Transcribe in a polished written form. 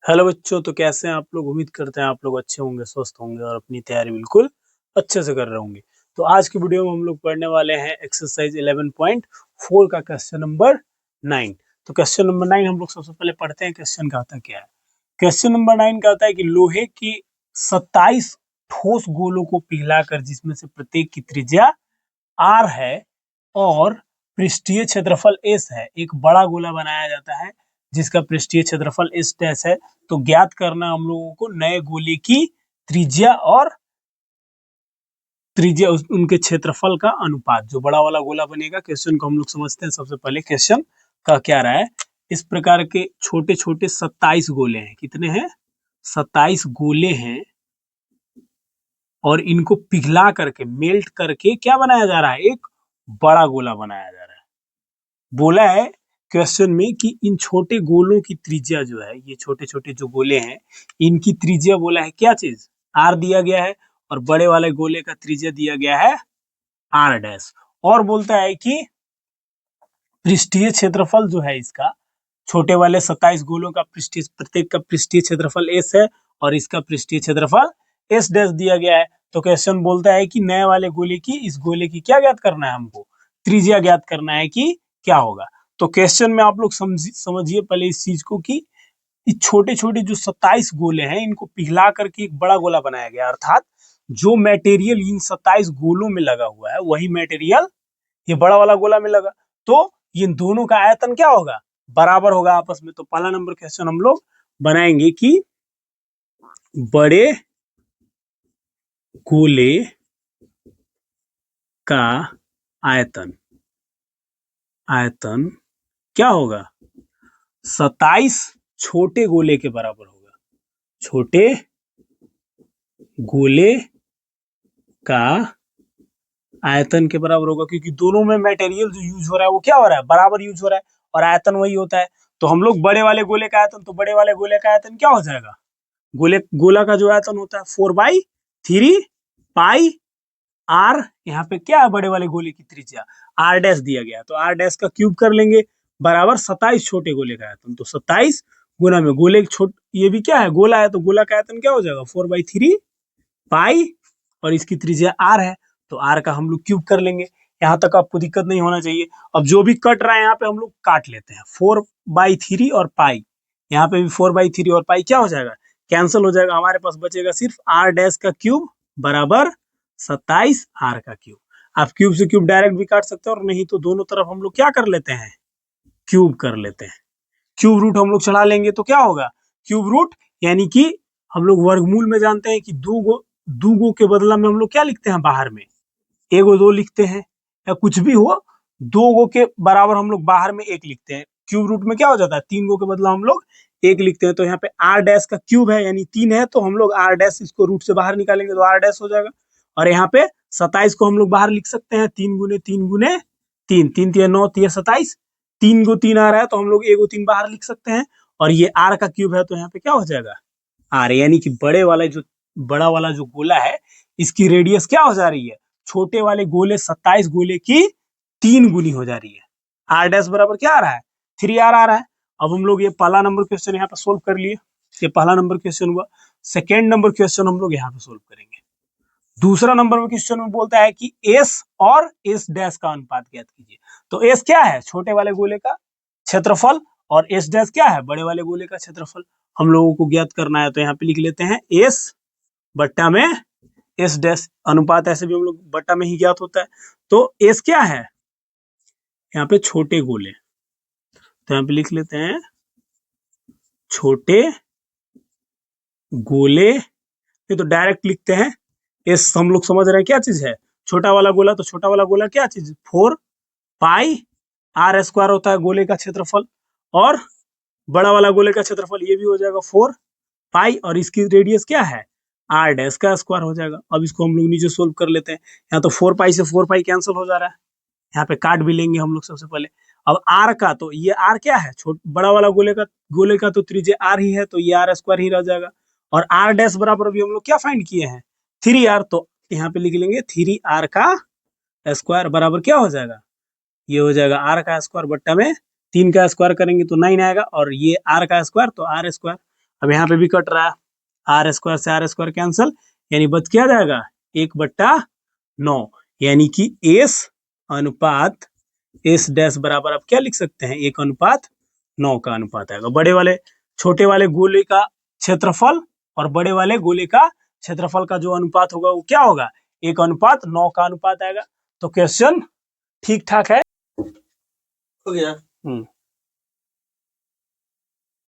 Hello बच्चों, तो कैसे हैं आप लोग। उम्मीद करते हैं आप लोग अच्छे होंगे, स्वस्थ होंगे और अपनी तैयारी बिल्कुल अच्छे से कर रहे होंगे। तो आज की वीडियो में हम लोग पढ़ने वाले हैं एक्सरसाइज 11.4 का क्वेश्चन नंबर 9। तो क्वेश्चन नंबर 9 हम लोग सबसे पहले पढ़ते हैं। क्वेश्चन का आता क्या है। क्वेश्चन नंबर 9 का आता है कि लोहे की 27 ठोस गोलों को पिघलाकर, जिसमें से प्रत्येक की त्रिज्या R है और पृष्ठीय क्षेत्रफल S है, एक बड़ा गोला बनाया जाता है जिसका पृष्ठीय क्षेत्रफल S डैश है। तो ज्ञात करना हम लोगों को नए गोले की त्रिज्या और उनके क्षेत्रफल का अनुपात। जो बड़ा वाला गोला बनेगा, क्वेश्चन को हम लोग समझते हैं। सबसे पहले क्वेश्चन का क्या रहा है। इस प्रकार के छोटे छोटे 27 गोले हैं। कितने हैं? 27 गोले हैं और इनको पिघला करके, मेल्ट करके क्या बनाया जा रहा है? एक बड़ा गोला बनाया जा रहा है। बोला है क्वेश्चन में कि इन छोटे गोलों की त्रिज्या जो है, ये छोटे छोटे जो गोले हैं, इनकी त्रिज्या बोला है क्या चीज? आर दिया गया है और बड़े वाले गोले का त्रिज्या दिया गया है आर डैश। और बोलता है कि पृष्ठीय क्षेत्रफल जो है इसका, छोटे वाले 27 गोलों का पृष्ठीय, प्रत्येक का पृष्ठीय क्षेत्रफल एस है और इसका पृष्ठीय क्षेत्रफल एस डैश दिया गया है। तो क्वेश्चन बोलता है कि नए वाले गोले की, इस गोले की क्या ज्ञात करना है हमको? त्रिज्या ज्ञात करना है कि क्या होगा। तो क्वेश्चन में आप लोग समझिए पहले इस चीज को कि छोटे छोटे जो 27 गोले हैं, इनको पिघला करके एक बड़ा गोला बनाया गया। अर्थात जो मटेरियल इन 27 गोलों में लगा हुआ है, वही मटेरियल ये बड़ा वाला गोला में लगा। तो इन दोनों का आयतन क्या होगा? बराबर होगा आपस में। तो पहला नंबर क्वेश्चन हम लोग बनाएंगे कि बड़े गोले का आयतन क्या होगा? 27 छोटे गोले के बराबर होगा। छोटे गोले का आयतन के बराबर होगा, क्योंकि दोनों में मटेरियल जो यूज हो रहा है वो क्या हो रहा है? बराबर यूज हो रहा है और आयतन वही होता है। तो हम लोग बड़े वाले गोले का आयतन, तो बड़े वाले गोले का आयतन क्या हो जाएगा? गोला का जो आयतन होता है 4/3 पाई आर। यहाँ पे क्या है? बड़े वाले गोले की त्रिज्या आर डैश दिया गया, तो आर डैश का क्यूब कर लेंगे, बराबर 27 छोटे गोले का आयतन। तो 27 गुना में गोले छोट, ये भी क्या है? गोला है, तो गोला का आयतन क्या हो जाएगा? 4/3 पाई और इसकी त्रिज्या आर है, तो आर का हम लोग क्यूब कर लेंगे। यहाँ तक आपको दिक्कत नहीं होना चाहिए। अब जो भी कट रहा है यहाँ पे हम लोग काट लेते हैं। 4/3 और पाई, यहाँ पे भी 4/3 और पाई क्या हो जाएगा? कैंसिल हो जाएगा। हमारे पास बचेगा सिर्फ आर डैश का क्यूब बराबर 27 आर का क्यूब। आप क्यूब से क्यूब डायरेक्ट भी काट सकते हैं, और नहीं तो दोनों तरफ हम लोग क्या कर लेते हैं? क्यूब कर लेते हैं। क्यूब रूट हम लोग चढ़ा लेंगे तो क्या होगा? क्यूब रूट यानी कि हम लोग वर्गमूल में जानते हैं कि दो गो के बदला में हम लोग क्या लिखते हैं बाहर में? एगो दो लिखते हैं, या कुछ भी हो, दो गो के बराबर हम लोग बाहर में एक लिखते हैं। क्यूब रूट में क्या हो जाता है? तीन गो के बदला हम लोग एक लिखते हैं। तो यहाँ पे आर डैश का क्यूब है यानी 3 है, तो हम लोग आर डैश इसको रूट से बाहर निकालेंगे तो आर डैश हो जाएगा। और यहाँ पे 27 को हम लोग बाहर लिख सकते हैं, 3 3 3 9 3 27, 3 गो 3 आ रहा है तो हम लोग एगो 3 बाहर लिख सकते हैं। और ये आर का क्यूब है, तो यहाँ पे क्या हो जाएगा? आर, यानी कि बड़ा वाला जो गोला है, इसकी रेडियस क्या हो जा रही है? छोटे वाले गोले 27 गोले की 3 गुनी हो जा रही है। आर डैश बराबर क्या आ रहा है? 3R आ रहा है। अब हम लोग ये पहला नंबर क्वेश्चन यहाँ पे सोल्व कर लिए। ये पहला नंबर क्वेश्चन हुआ। सेकेंड नंबर क्वेश्चन हम लोग यहाँ पे सोल्व करेंगे। दूसरा नंबर में क्वेश्चन में बोलता है कि एस और एस डैश का अनुपात ज्ञात कीजिए। तो एस क्या है? छोटे वाले गोले का क्षेत्रफल, और एस डैश क्या है? बड़े वाले गोले का क्षेत्रफल हम लोगों को ज्ञात करना है। तो यहाँ पे लिख लेते हैं एस बट्टा में एस डैश। अनुपात ऐसे भी हम लोग बट्टा में ही ज्ञात होता है। तो एस क्या है? यहाँ पे छोटे गोले, तो यहाँ पे लिख लेते हैं छोटे गोले। ये तो डायरेक्ट लिखते हैं। एस हम लोग समझ रहे हैं क्या चीज है? छोटा वाला गोला, तो छोटा वाला गोला क्या चीज? 4 पाई आर स्क्वायर होता है गोले का क्षेत्रफल, और बड़ा वाला गोले का क्षेत्रफल ये भी हो जाएगा 4 पाई, और इसकी रेडियस क्या है? आर डैश का स्क्वायर हो जाएगा। अब इसको हम लोग नीचे सोल्व कर लेते हैं। यहाँ तो 4 पाई से 4 पाई कैंसिल हो जा रहा है, यहाँ पे काट भी लेंगे हम लोग सबसे पहले। अब आर का, तो ये आर क्या है? बड़ा वाला गोले का तो त्रिज्या आर ही है, तो ये आर स्क्वायर ही रह जाएगा। और आर डैश बराबर भी हम लोग क्या फाइंड किए हैं? 3R। तो यहाँ पे लिख लेंगे 3R का स्क्वायर बराबर क्या हो जाएगा? ये हो जाएगा आर का स्क्वायर बट्टा में 3 का स्क्वायर करेंगे तो 9 आएगा, और ये आर का स्क्वायर तो आर स्क्वायर। अब यहाँ पे भी कट रहा है, आर स्क्वायर से आर स्क्वायर कैंसल, यानी बच क्या जाएगा 1/9, यानी कि एस अनुपात एस डैश बराबर आप क्या लिख सकते हैं 1/9 का अनुपात आएगा। बड़े वाले छोटे वाले गोले का क्षेत्रफल और बड़े वाले गोले का क्षेत्रफल का जो अनुपात होगा वो क्या होगा 1/9 का अनुपात आएगा। तो क्वेश्चन ठीक ठाक है, हो गया।